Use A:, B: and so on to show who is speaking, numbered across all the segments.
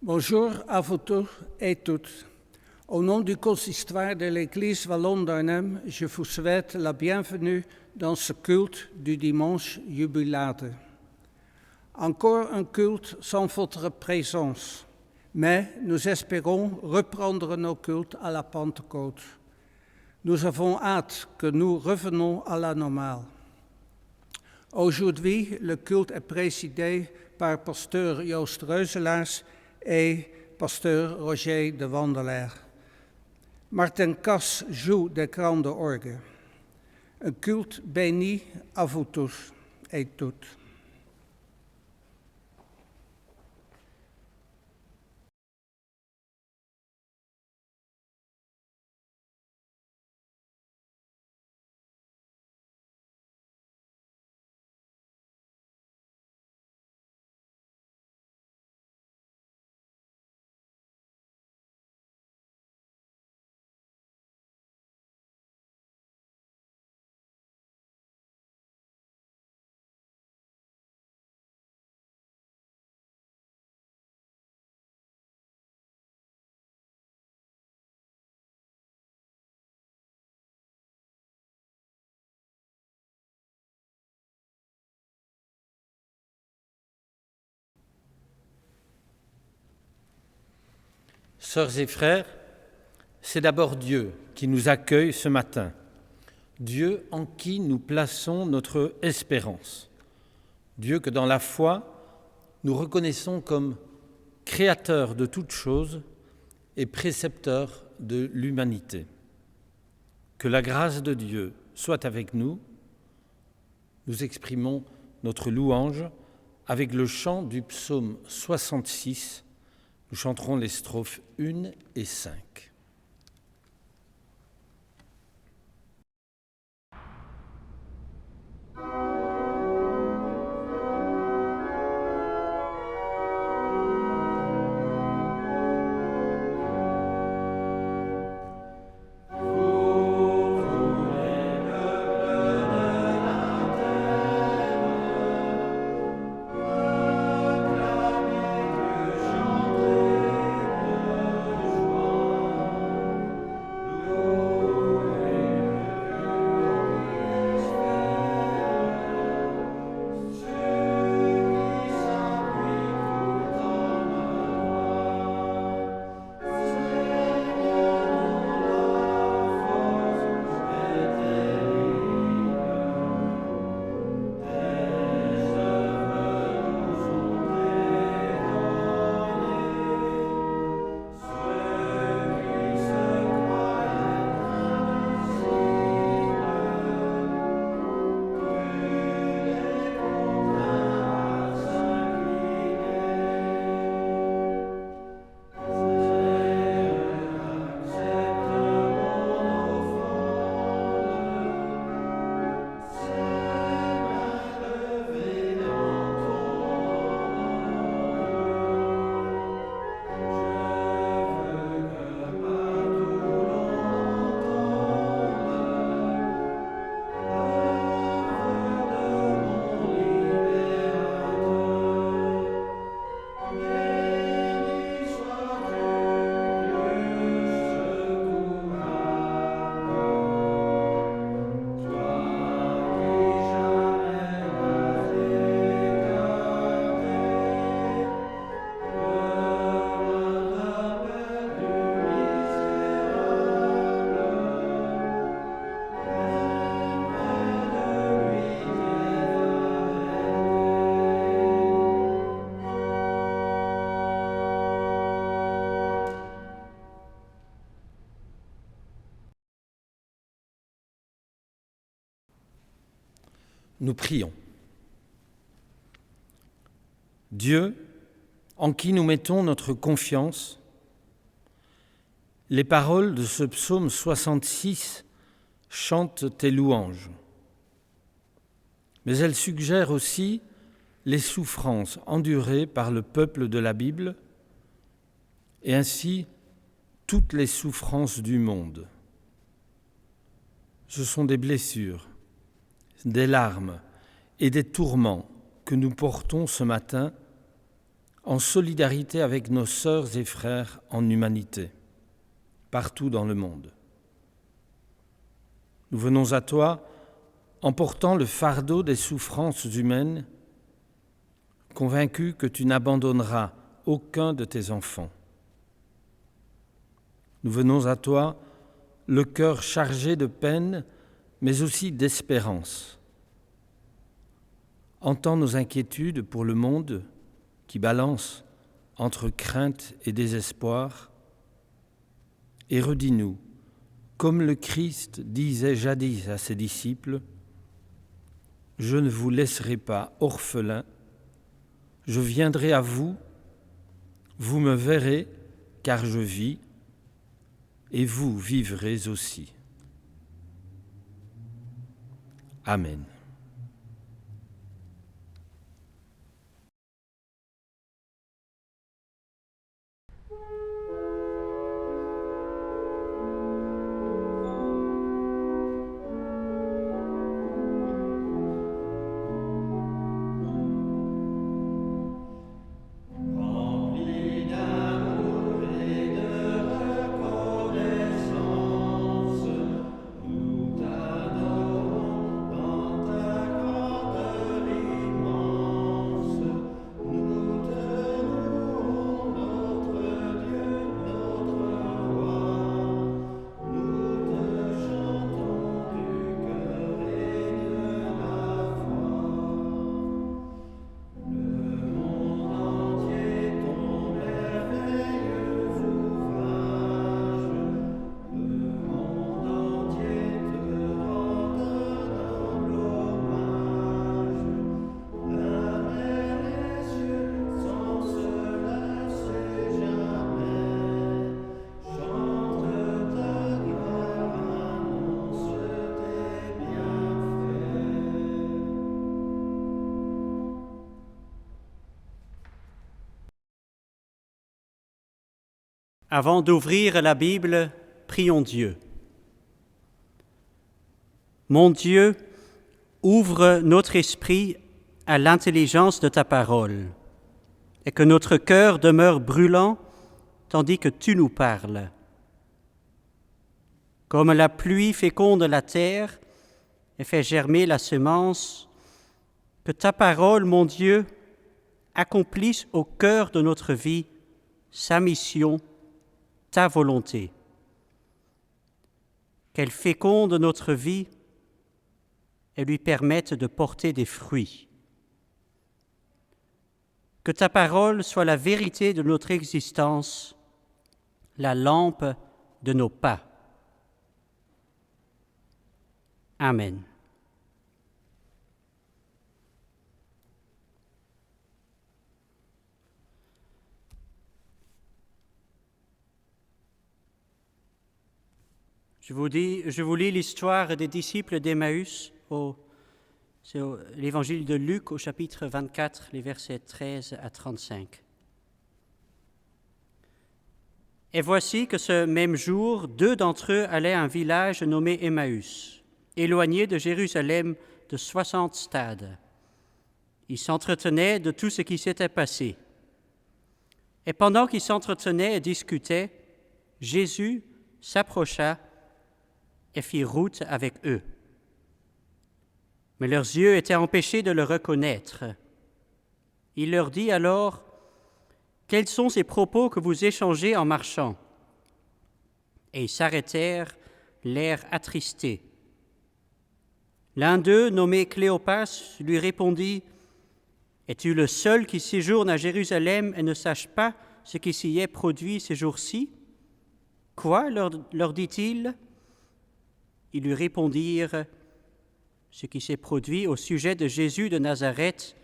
A: Bonjour à vous tous et toutes. Au nom du consistoire de l'Église Wallonne d'Arnhem, je vous souhaite la bienvenue dans ce culte du dimanche jubilate. Encore un culte sans votre présence, mais nous espérons reprendre nos cultes à la Pentecôte. Nous avons hâte que nous revenons à la normale. Aujourd'hui, le culte est présidé par pasteur Joost Reuzelaars et pasteur Roger de Wandeler. Martin Kas joue des grandes orgues. Un culte béni à vous tous et toutes.
B: Sœurs et frères, c'est d'abord Dieu qui nous accueille ce matin, Dieu en qui nous plaçons notre espérance, Dieu que dans la foi, nous reconnaissons comme créateur de toutes choses et précepteur de l'humanité. Que la grâce de Dieu soit avec nous. Nous exprimons notre louange avec le chant du psaume 66. Nous chanterons les strophes 1 et 5. Nous prions. Dieu, en qui nous mettons notre confiance, les paroles de ce psaume 66 chantent tes louanges, mais elles suggèrent aussi les souffrances endurées par le peuple de la Bible et ainsi toutes les souffrances du monde. Ce sont des blessures, des larmes et des tourments que nous portons ce matin en solidarité avec nos sœurs et frères en humanité, partout dans le monde. Nous venons à toi en portant le fardeau des souffrances humaines, convaincus que tu n'abandonneras aucun de tes enfants. Nous venons à toi le cœur chargé de peine, mais aussi d'espérance. Entends nos inquiétudes pour le monde qui balance entre crainte et désespoir, et redis-nous, comme le Christ disait jadis à ses disciples, « Je ne vous laisserai pas orphelins, je viendrai à vous, vous me verrez, car je vis, et vous vivrez aussi. » Amen.
C: Avant d'ouvrir la Bible, prions Dieu. Mon Dieu, ouvre notre esprit à l'intelligence de ta parole et que notre cœur demeure brûlant tandis que tu nous parles. Comme la pluie féconde la terre et fait germer la semence, que ta parole, mon Dieu, accomplisse au cœur de notre vie sa mission, ta volonté. Qu'elle féconde notre vie et lui permette de porter des fruits. Que ta parole soit la vérité de notre existence, la lampe de nos pas. Amen. Je vous lis l'histoire des disciples d'Emmaüs, c'est l'évangile de Luc au chapitre 24, les versets 13 à 35. Et voici que ce même jour, 2 d'entre eux allaient à un village nommé Emmaüs, éloigné de Jérusalem de 60 stades. Ils s'entretenaient de tout ce qui s'était passé. Et pendant qu'ils s'entretenaient et discutaient, Jésus s'approcha et fit route avec eux. Mais leurs yeux étaient empêchés de le reconnaître. Il leur dit alors, « Quels sont ces propos que vous échangez en marchant ?» Et ils s'arrêtèrent, l'air attristé. L'un d'eux, nommé Cléopas, lui répondit, « Es-tu le seul qui séjourne à Jérusalem et ne sache pas ce qui s'y est produit ces jours-ci » ? « Quoi, leur dit-il ? » Ils lui répondirent, « Ce qui s'est produit au sujet de Jésus de Nazareth,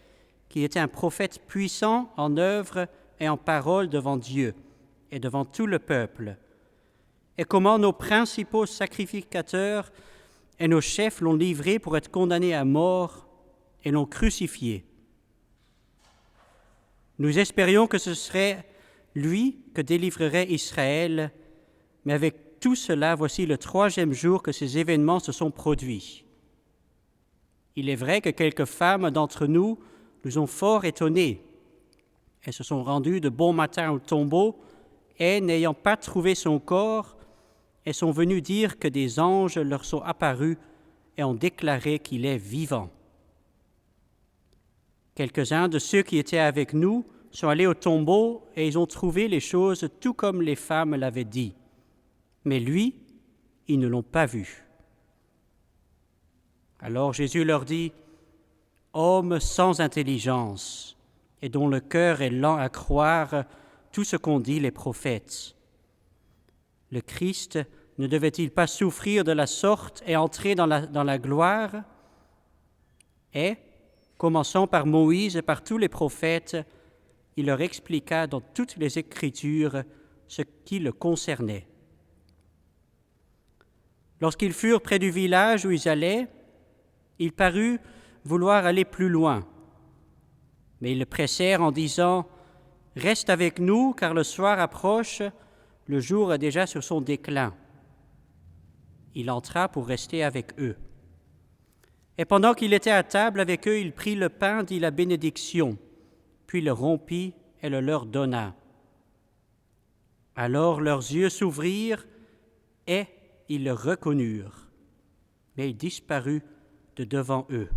C: qui était un prophète puissant en œuvre et en parole devant Dieu et devant tout le peuple, et comment nos principaux sacrificateurs et nos chefs l'ont livré pour être condamné à mort et l'ont crucifié. Nous espérions que ce serait lui que délivrerait Israël, mais avec tout cela, voici le 3e jour que ces événements se sont produits. Il est vrai que quelques femmes d'entre nous ont fort étonnés, Elles se sont rendues de bon matin au tombeau et, n'ayant pas trouvé son corps, elles sont venues dire que des anges leur sont apparus et ont déclaré qu'il est vivant. Quelques-uns de ceux qui étaient avec nous sont allés au tombeau et ils ont trouvé les choses tout comme les femmes l'avaient dit. Mais lui, ils ne l'ont pas vu. Alors Jésus leur dit, « Hommes sans intelligence, et dont le cœur est lent à croire tout ce qu'ont dit les prophètes. Le Christ ne devait-il pas souffrir de la sorte et entrer dans la gloire ?» Et, commençant par Moïse et par tous les prophètes, il leur expliqua dans toutes les Écritures ce qui le concernait. Lorsqu'ils furent près du village où ils allaient, il parut vouloir aller plus loin. Mais ils le pressèrent en disant « Reste avec nous, car le soir approche, le jour est déjà sur son déclin. » Il entra pour rester avec eux. Et pendant qu'il était à table avec eux, il prit le pain, dit la bénédiction, puis le rompit et le leur donna. Alors leurs yeux s'ouvrirent et ils le reconnurent, mais il disparut de devant eux.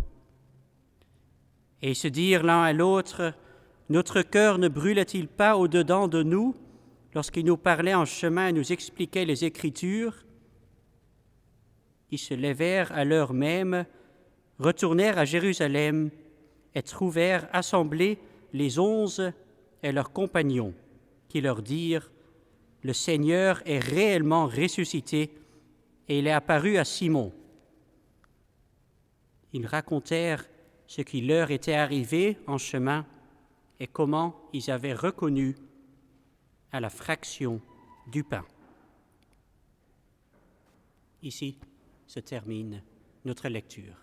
C: Et ils se dirent l'un à l'autre, « Notre cœur ne brûlait-il pas au-dedans de nous lorsqu'il nous parlait en chemin et nous expliquait les Écritures ?» Ils se levèrent à l'heure même, retournèrent à Jérusalem et trouvèrent assemblés les 11 et leurs compagnons, qui leur dirent, « Le Seigneur est réellement ressuscité et il est apparu à Simon. » Ils racontèrent ce qui leur était arrivé en chemin et comment ils avaient reconnu à la fraction du pain. Ici se termine notre lecture.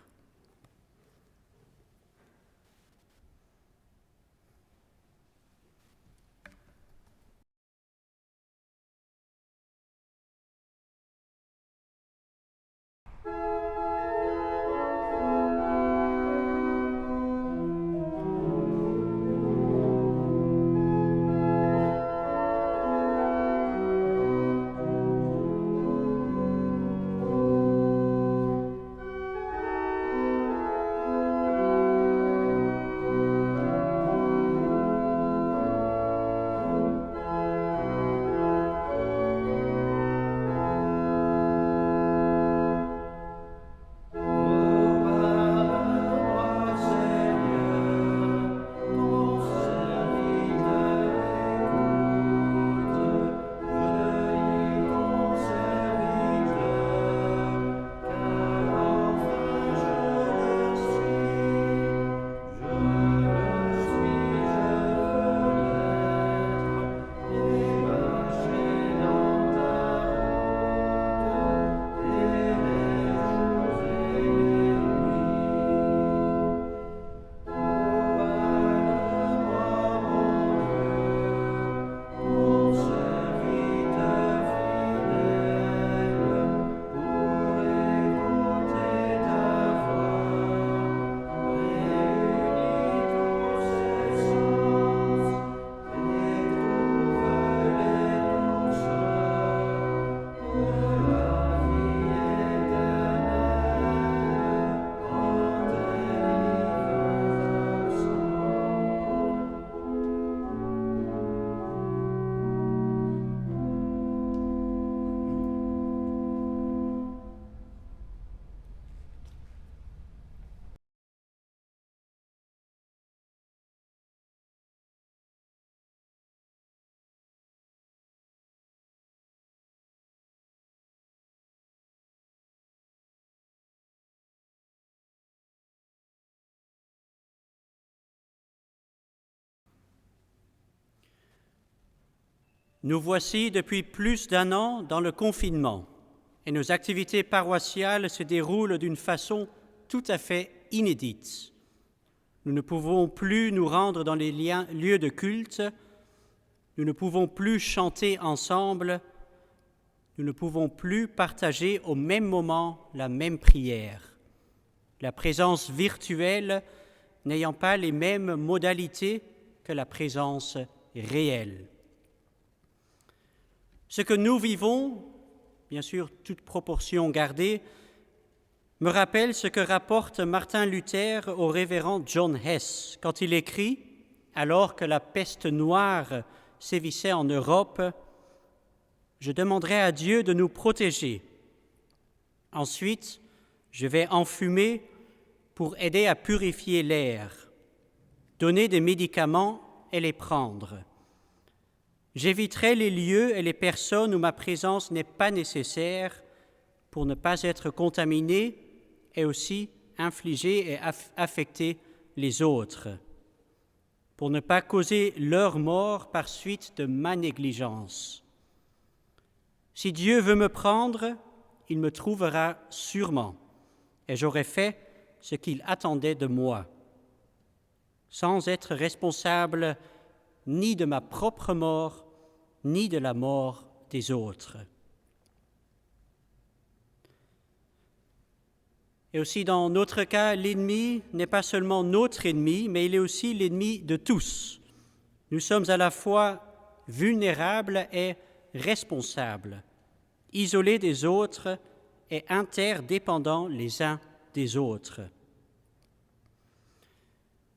C: Nous voici depuis plus d'un an dans le confinement et nos activités paroissiales se déroulent d'une façon tout à fait inédite. Nous ne pouvons plus nous rendre dans les lieux de culte, nous ne pouvons plus chanter ensemble, nous ne pouvons plus partager au même moment la même prière. La présence virtuelle n'ayant pas les mêmes modalités que la présence réelle. Ce que nous vivons, bien sûr, toute proportion gardée, me rappelle ce que rapporte Martin Luther au révérend John Hess quand il écrit, alors que la peste noire sévissait en Europe, « Je demanderai à Dieu de nous protéger. Ensuite, je vais enfumer pour aider à purifier l'air, donner des médicaments et les prendre. J'éviterai les lieux et les personnes où ma présence n'est pas nécessaire pour ne pas être contaminé et aussi infliger et affecter les autres, pour ne pas causer leur mort par suite de ma négligence. Si Dieu veut me prendre, il me trouvera sûrement, et j'aurai fait ce qu'il attendait de moi, sans être responsable ni de ma propre mort, ni de la mort des autres. » Et aussi dans notre cas, l'ennemi n'est pas seulement notre ennemi, mais il est aussi l'ennemi de tous. Nous sommes à la fois vulnérables et responsables, isolés des autres et interdépendants les uns des autres.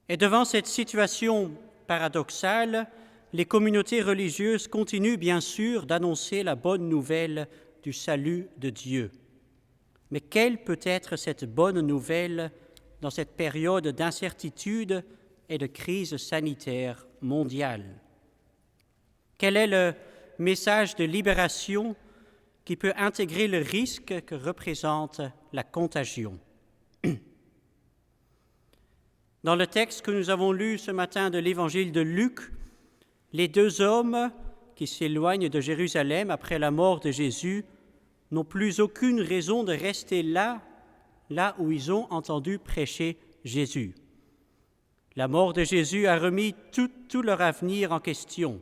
C: Et devant cette situation paradoxale, les communautés religieuses continuent bien sûr d'annoncer la bonne nouvelle du salut de Dieu. Mais quelle peut être cette bonne nouvelle dans cette période d'incertitude et de crise sanitaire mondiale? Quel est le message de libération qui peut intégrer le risque que représente la contagion? Dans le texte que nous avons lu ce matin de l'Évangile de Luc, les deux hommes qui s'éloignent de Jérusalem après la mort de Jésus n'ont plus aucune raison de rester là où ils ont entendu prêcher Jésus. La mort de Jésus a remis tout leur avenir en question.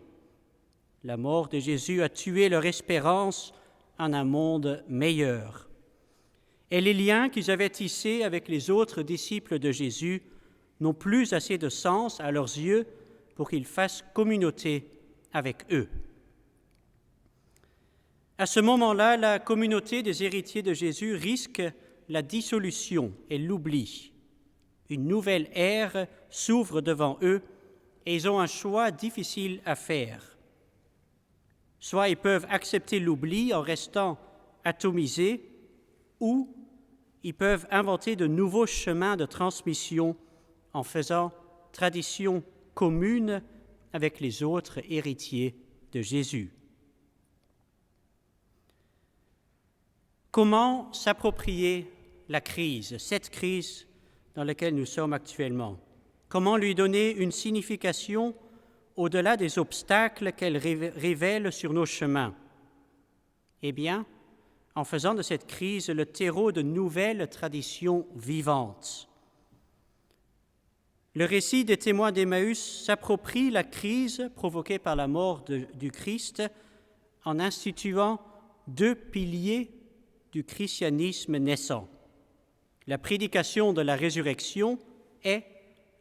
C: La mort de Jésus a tué leur espérance en un monde meilleur. Et les liens qu'ils avaient tissés avec les autres disciples de Jésus n'ont plus assez de sens à leurs yeux pour qu'ils fassent communauté avec eux. À ce moment-là, la communauté des héritiers de Jésus risque la dissolution et l'oubli. Une nouvelle ère s'ouvre devant eux et ils ont un choix difficile à faire. Soit ils peuvent accepter l'oubli en restant atomisés, ou ils peuvent inventer de nouveaux chemins de transmission en faisant tradition commune avec les autres héritiers de Jésus. Comment s'approprier la crise, cette crise dans laquelle nous sommes actuellement? Comment lui donner une signification au-delà des obstacles qu'elle révèle sur nos chemins? Eh bien, en faisant de cette crise le terreau de nouvelles traditions vivantes. Le récit des témoins d'Emmaüs s'approprie la crise provoquée par la mort du Christ en instituant deux piliers du christianisme naissant, la prédication de la résurrection et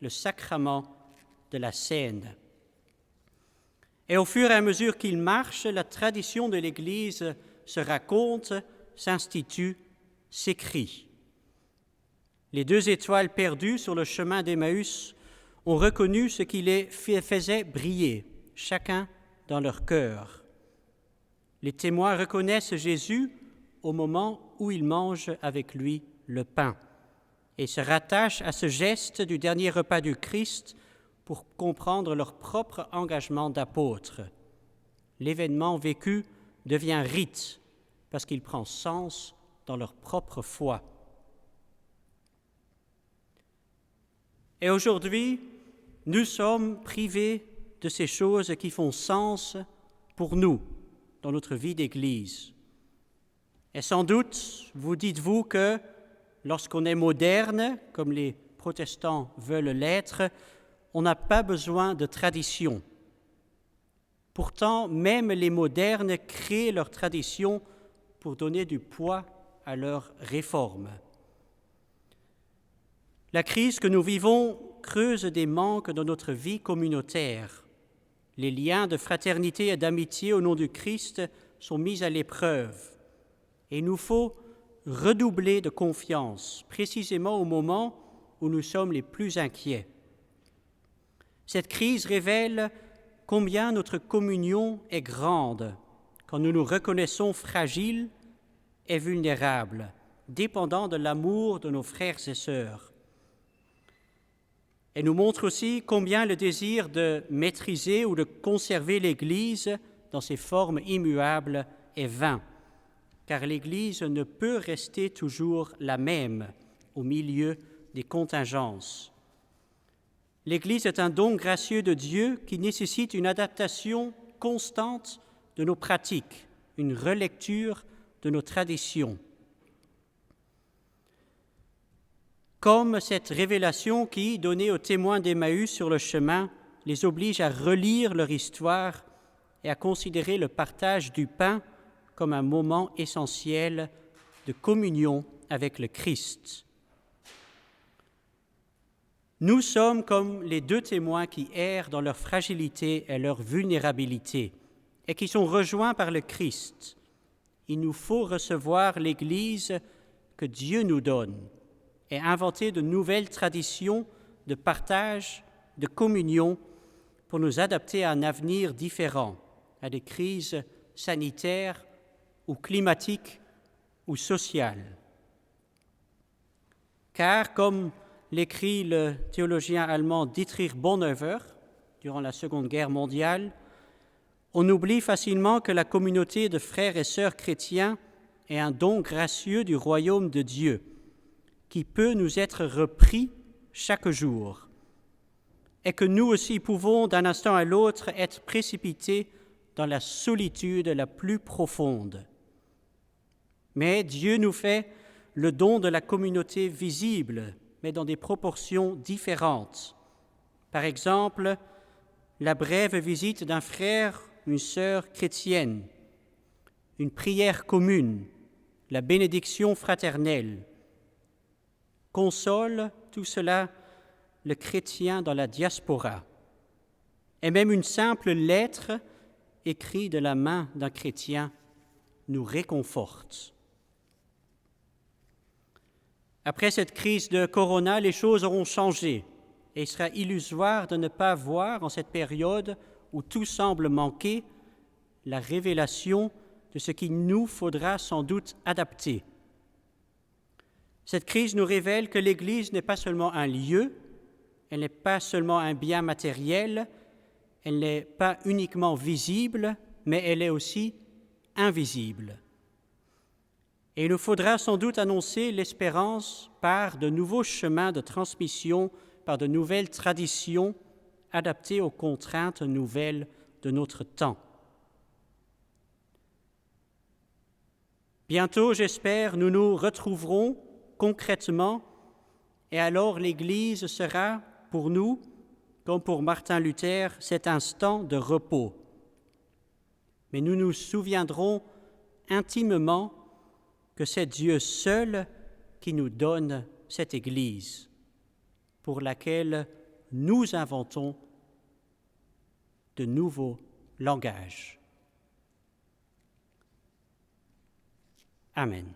C: le sacrement de la Seine. Et au fur et à mesure qu'il marche, la tradition de l'Église se raconte, s'institue, s'écrit. Les deux étoiles perdues sur le chemin d'Emmaüs ont reconnu ce qui les faisait briller, chacun dans leur cœur. Les témoins reconnaissent Jésus au moment où ils mangent avec lui le pain et se rattachent à ce geste du dernier repas du Christ pour comprendre leur propre engagement d'apôtre. L'événement vécu devient rite parce qu'il prend sens dans leur propre foi. Et aujourd'hui, nous sommes privés de ces choses qui font sens pour nous dans notre vie d'Église. Et sans doute, vous dites-vous que lorsqu'on est moderne, comme les protestants veulent l'être, on n'a pas besoin de tradition. Pourtant, même les modernes créent leurs traditions pour donner du poids à leurs réformes. La crise que nous vivons creuse des manques dans notre vie communautaire. Les liens de fraternité et d'amitié au nom du Christ sont mis à l'épreuve. Et il nous faut redoubler de confiance, précisément au moment où nous sommes les plus inquiets. Cette crise révèle combien notre communion est grande quand nous nous reconnaissons fragiles et vulnérables, dépendants de l'amour de nos frères et sœurs. Elle nous montre aussi combien le désir de maîtriser ou de conserver l'Église dans ses formes immuables est vain, car l'Église ne peut rester toujours la même au milieu des contingences. L'Église est un don gracieux de Dieu qui nécessite une adaptation constante de nos pratiques, une relecture de nos traditions. Comme cette révélation qui, donnée aux témoins d'Emmaüs sur le chemin, les oblige à relire leur histoire et à considérer le partage du pain comme un moment essentiel de communion avec le Christ. Nous sommes comme les deux témoins qui errent dans leur fragilité et leur vulnérabilité et qui sont rejoints par le Christ. Il nous faut recevoir l'Église que Dieu nous donne et inventer de nouvelles traditions de partage, de communion pour nous adapter à un avenir différent, à des crises sanitaires ou climatiques ou sociales. Car, comme l'écrit le théologien allemand Dietrich Bonhoeffer durant la Seconde Guerre mondiale, on oublie facilement que la communauté de frères et sœurs chrétiens est un don gracieux du royaume de Dieu qui peut nous être repris chaque jour et que nous aussi pouvons d'un instant à l'autre être précipités dans la solitude la plus profonde. Mais Dieu nous fait le don de la communauté visible, mais dans des proportions différentes. Par exemple, la brève visite d'un frère, une sœur chrétienne, une prière commune, la bénédiction fraternelle. Console tout cela le chrétien dans la diaspora. Et même une simple lettre écrite de la main d'un chrétien nous réconforte. Après cette crise de Corona, les choses auront changé et il sera illusoire de ne pas voir en cette période où tout semble manquer la révélation de ce qu'il nous faudra sans doute adapter. Cette crise nous révèle que l'Église n'est pas seulement un lieu, elle n'est pas seulement un bien matériel, elle n'est pas uniquement visible, mais elle est aussi invisible. Et il nous faudra sans doute annoncer l'espérance par de nouveaux chemins de transmission, par de nouvelles traditions adaptées aux contraintes nouvelles de notre temps. Bientôt, j'espère, nous nous retrouverons concrètement et alors l'Église sera pour nous, comme pour Martin Luther, cet instant de repos. Mais nous nous souviendrons intimement que c'est Dieu seul qui nous donne cette Église, pour laquelle nous inventons de nouveaux langages. Amen.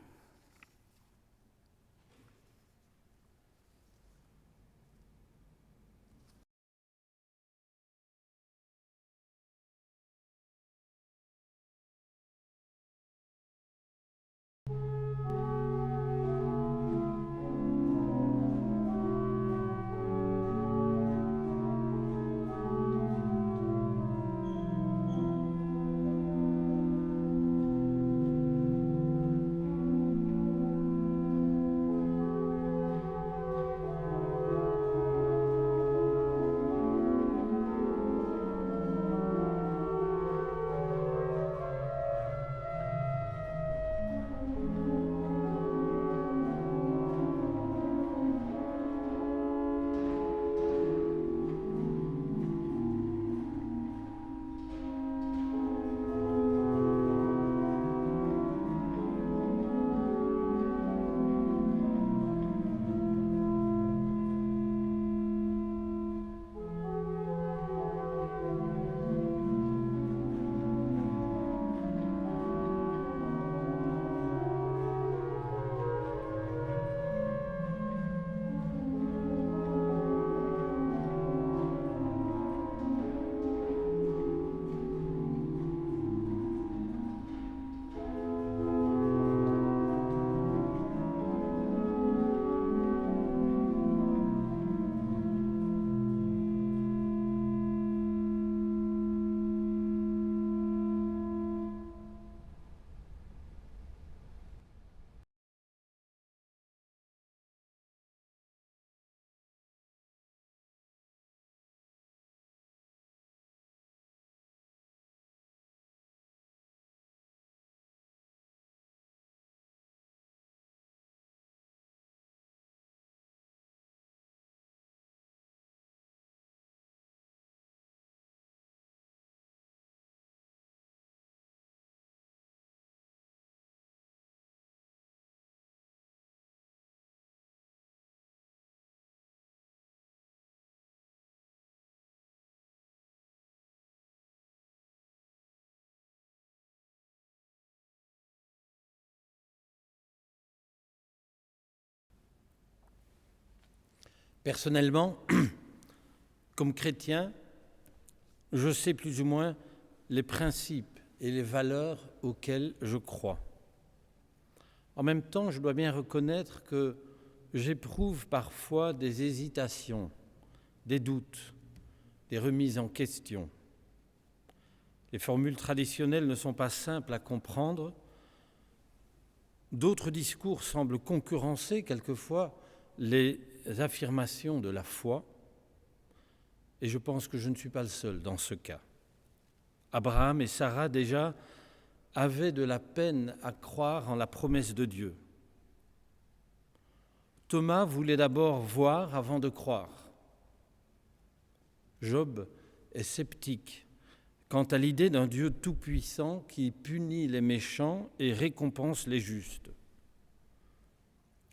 B: Personnellement, comme chrétien, je sais plus ou moins les principes et les valeurs auxquelles je crois. En même temps, je dois bien reconnaître que j'éprouve parfois des hésitations, des doutes, des remises en question. Les formules traditionnelles ne sont pas simples à comprendre. D'autres discours semblent concurrencer quelquefois les affirmations de la foi. Et je pense que je ne suis pas le seul dans ce cas. Abraham et Sarah déjà avaient de la peine à croire en la promesse de Dieu. Thomas voulait d'abord voir avant de croire. Job est sceptique quant à l'idée d'un Dieu tout-puissant qui punit les méchants et récompense les justes.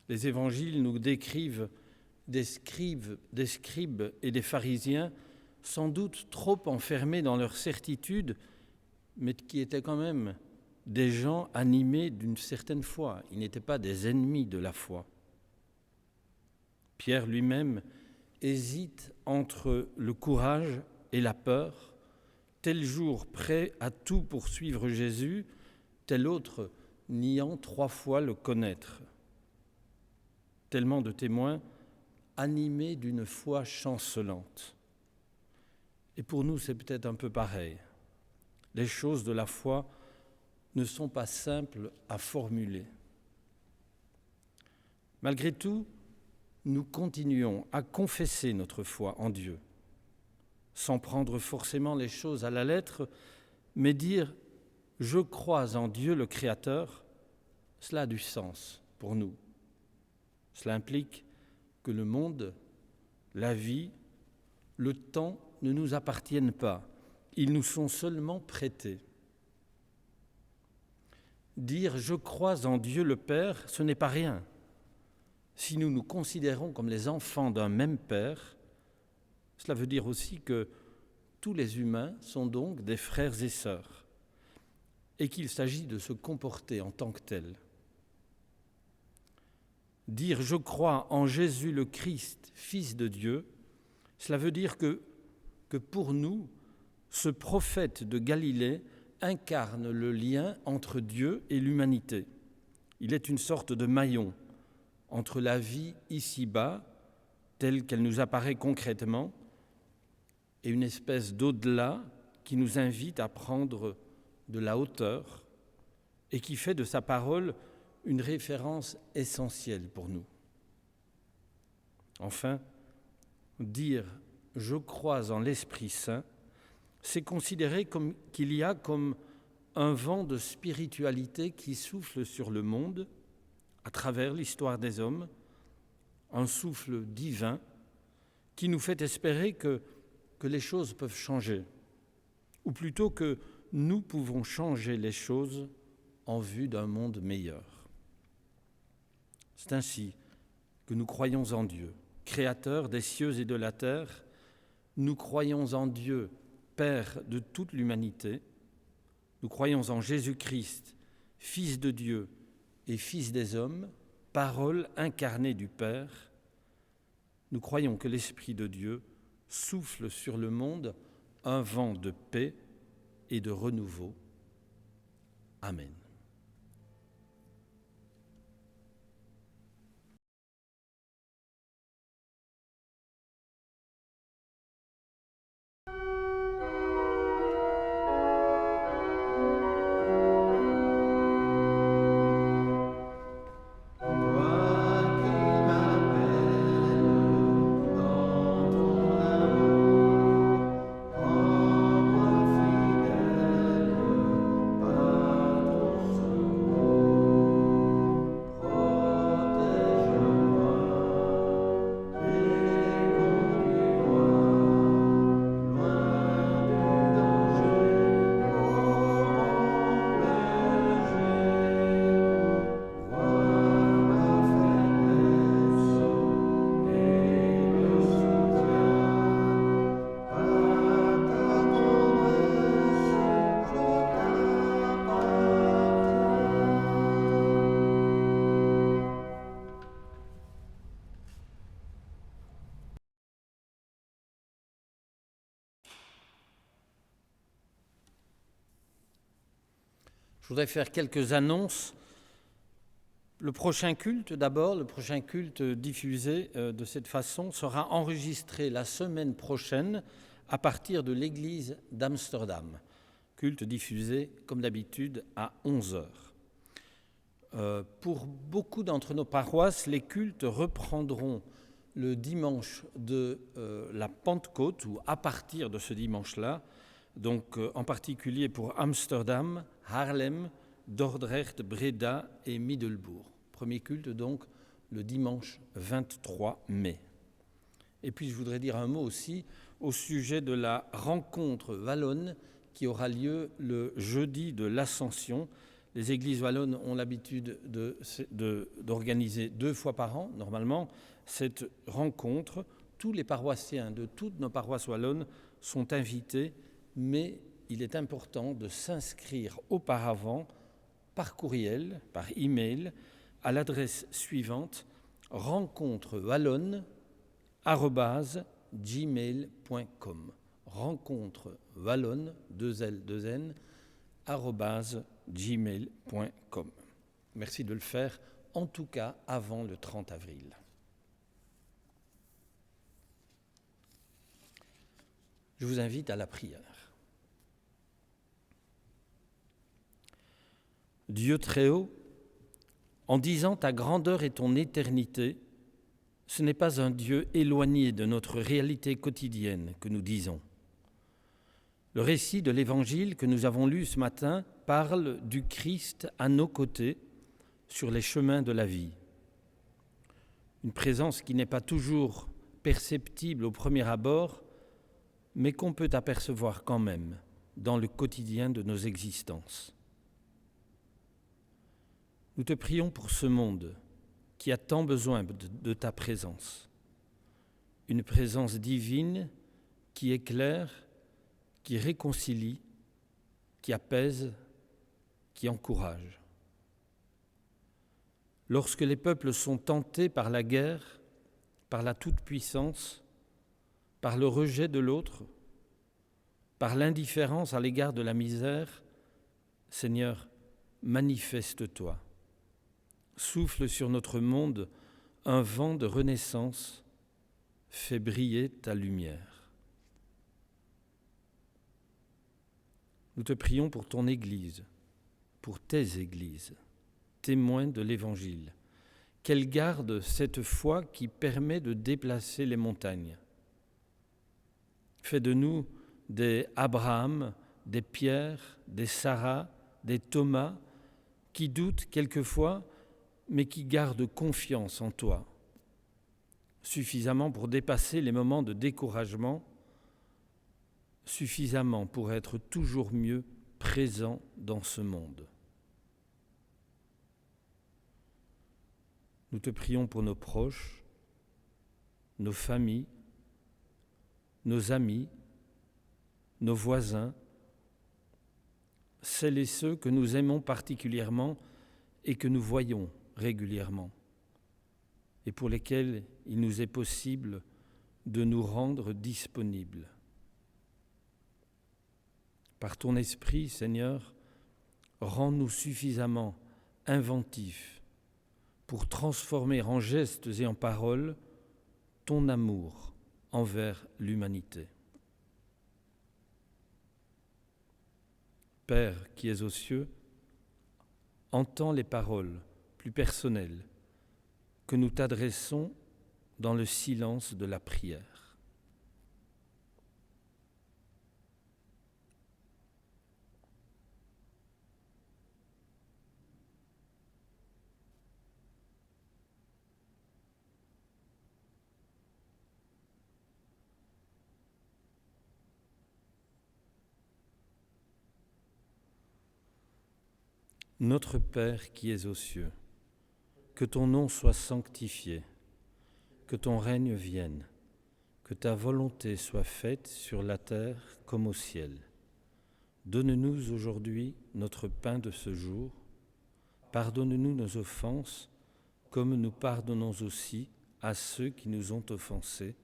B: Les évangiles nous décrivent des scribes et des pharisiens sans doute trop enfermés dans leur certitude, mais qui étaient quand même des gens animés d'une certaine foi. Ils n'étaient pas des ennemis de la foi. Pierre lui-même hésite entre le courage et la peur, tel jour prêt à tout pour suivre Jésus, tel autre niant 3 fois le connaître. Tellement de témoins animés d'une foi chancelante. Et pour nous, c'est peut-être un peu pareil. Les choses de la foi ne sont pas simples à formuler. Malgré tout, nous continuons à confesser notre foi en Dieu, sans prendre forcément les choses à la lettre, mais dire « je crois en Dieu le Créateur », cela a du sens pour nous. Cela implique que le monde, la vie, le temps ne nous appartiennent pas. Ils nous sont seulement prêtés. Dire « je crois en Dieu le Père », ce n'est pas rien. Si nous nous considérons comme les enfants d'un même Père, cela veut dire aussi que tous les humains sont donc des frères et sœurs et qu'il s'agit de se comporter en tant que tels. Dire « je crois en Jésus le Christ, Fils de Dieu », cela veut dire que pour nous, ce prophète de Galilée incarne le lien entre Dieu et l'humanité. Il est une sorte de maillon entre la vie ici-bas, telle qu'elle nous apparaît concrètement, et une espèce d'au-delà qui nous invite à prendre de la hauteur et qui fait de sa parole une référence essentielle pour nous. Enfin, dire « je crois en l'Esprit Saint », c'est considérer qu'il y a comme un vent de spiritualité qui souffle sur le monde à travers l'histoire des hommes, un souffle divin qui nous fait espérer que les choses peuvent changer, ou plutôt que nous pouvons changer les choses en vue d'un monde meilleur. C'est ainsi que nous croyons en Dieu, Créateur des cieux et de la terre. Nous croyons en Dieu, Père de toute l'humanité. Nous croyons en Jésus-Christ, Fils de Dieu et Fils des hommes, parole incarnée du Père. Nous croyons que l'Esprit de Dieu souffle sur le monde un vent de paix et de renouveau. Amen. Je voudrais faire quelques annonces. Le prochain culte, d'abord, le prochain culte diffusé de cette façon sera enregistré la semaine prochaine à partir de l'église d'Amsterdam. Culte diffusé, comme d'habitude, à 11h. Pour beaucoup d'entre nos paroisses, les cultes reprendront le dimanche de la Pentecôte, ou à partir de ce dimanche-là, donc en particulier pour Amsterdam, Haarlem, Dordrecht, Breda et Middelbourg. Premier culte donc le dimanche 23 mai. Et puis je voudrais dire un mot aussi au sujet de la rencontre wallonne qui aura lieu le jeudi de l'Ascension. Les églises wallonnes ont l'habitude d'organiser 2 fois par an, normalement, cette rencontre. Tous les paroissiens de toutes nos paroisses wallonnes sont invités, mais il est important de s'inscrire auparavant par courriel, par email, à l'adresse suivante, rencontrewallonne@gmail.com. rencontrewallonne, 2L, 2N, @gmail.com. Merci de le faire, en tout cas avant le 30 avril. Je vous invite à la prière. Dieu très haut, en disant ta grandeur et ton éternité, ce n'est pas un Dieu éloigné de notre réalité quotidienne que nous disons. Le récit de l'Évangile que nous avons lu ce matin parle du Christ à nos côtés sur les chemins de la vie. Une présence qui n'est pas toujours perceptible au premier abord, mais qu'on peut apercevoir quand même dans le quotidien de nos existences. Nous te prions pour ce monde qui a tant besoin de ta présence. Une présence divine qui éclaire, qui réconcilie, qui apaise, qui encourage. Lorsque les peuples sont tentés par la guerre, par la toute-puissance, par le rejet de l'autre, par l'indifférence à l'égard de la misère, Seigneur, manifeste-toi. Souffle sur notre monde un vent de renaissance, fais briller ta lumière. Nous te prions pour ton Église, pour tes Églises, témoins de l'Évangile, qu'elles gardent cette foi qui permet de déplacer les montagnes. Fais de nous des Abraham, des Pierre, des Sarah, des Thomas, qui doutent quelquefois, mais qui gardent confiance en toi, suffisamment pour dépasser les moments de découragement, suffisamment pour être toujours mieux présent dans ce monde. Nous te prions pour nos proches, nos familles, nos amis, nos voisins, celles et ceux que nous aimons particulièrement et que nous voyons régulièrement, et pour lesquels il nous est possible de nous rendre disponibles. Par ton esprit, Seigneur, rends-nous suffisamment inventifs pour transformer en gestes et en paroles ton amour envers l'humanité. Père qui es aux cieux, entends les paroles plus personnelles que nous t'adressons dans le silence de la prière. Notre Père qui es aux cieux, que ton nom soit sanctifié, que ton règne vienne, que ta volonté soit faite sur la terre comme au ciel. Donne-nous aujourd'hui notre pain de ce jour. Pardonne-nous nos offenses, comme nous pardonnons aussi à ceux qui nous ont offensés.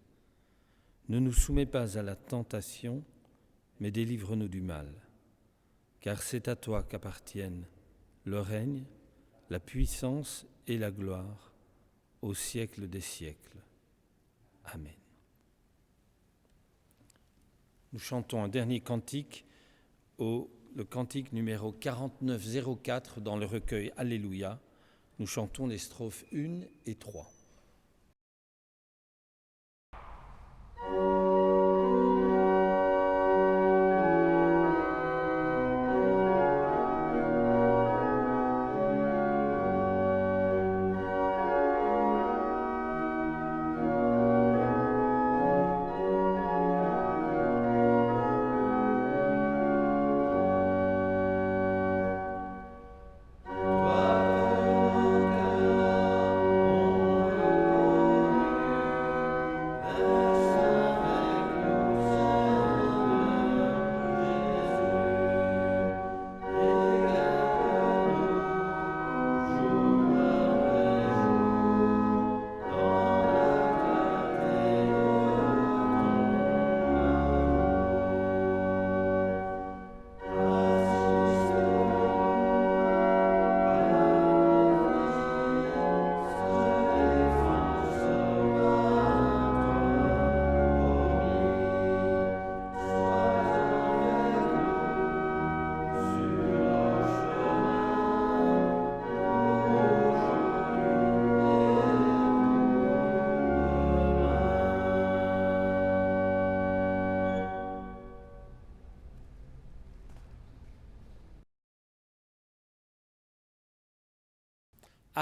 B: Ne nous soumets pas à la tentation, mais délivre-nous du mal. car c'est à toi qu'appartiennent le règne, la puissance et la gloire au siècle des siècles. Amen. Nous chantons un dernier cantique, le cantique numéro 4904 dans le recueil Alléluia. Nous chantons les strophes 1 et 3.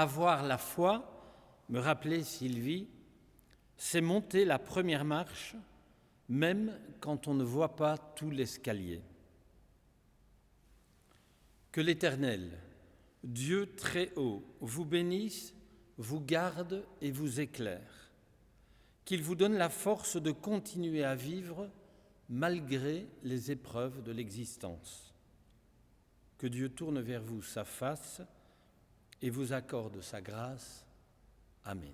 B: Avoir la foi, me rappelait Sylvie, c'est monter la première marche, même quand on ne voit pas tout l'escalier. Que l'Éternel, Dieu très haut, vous bénisse, vous garde et vous éclaire. Qu'il vous donne la force de continuer à vivre malgré les épreuves de l'existence. Que Dieu tourne vers vous sa face et vous accorde sa grâce. Amen.